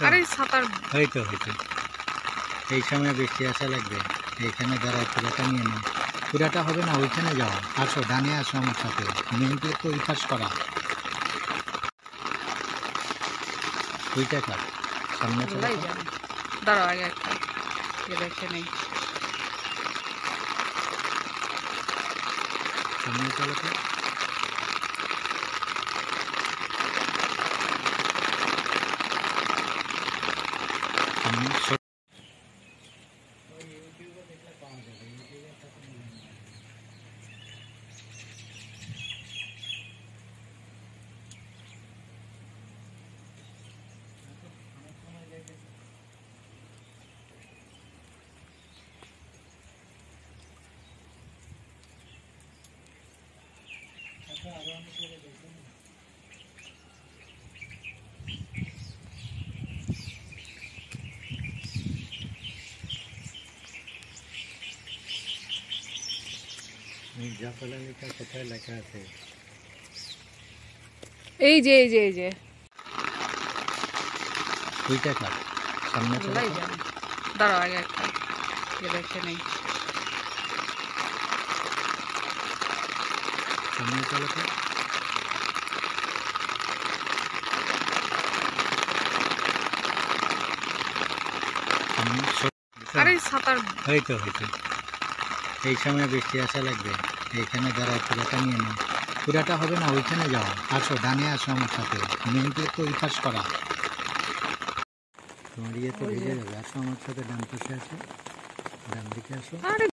আরে সাঁতার হয়তো এই সময় বৃষ্টি আসা লাগবে। এইখানে দাঁড়ায় পুরাটা নিয়ে নাও। পুরাটা হবে না, ওইখানে যাও। আসো, ডানে আসো আমার সাথে। মেন গেট তো ওই পাশ করা। ওইটা কার সামনে চলে আল্লাহই জানে। দাঁড়াও আগে একটা দেখে নেই। সামনে চলে তো। মির্জাফর আলীটা কোথায় লেখা আছে? এই যে ওইটা কার সামনে চলে আল্লাহই তো। জানে। দাঁড়াও আগে একটা দেখে নেই। সামনে চলে তো। আরে সাঁতার হয়তো এই সময় বৃষ্টি আসা লাগবে। এইখানে দাঁড়ায় পুরাটা নিয়ে নাও। পুরাটা হবে না, ওইখানে যাও। আসো, ডানে আসো আমার সাথে। মেন গেট তো ওই পাশ করা। তোমার ইয়েতে ভেজে যাবে। আসো আমার সাথে, ডান পাশে আসো, ডান দিকে আসো। আরে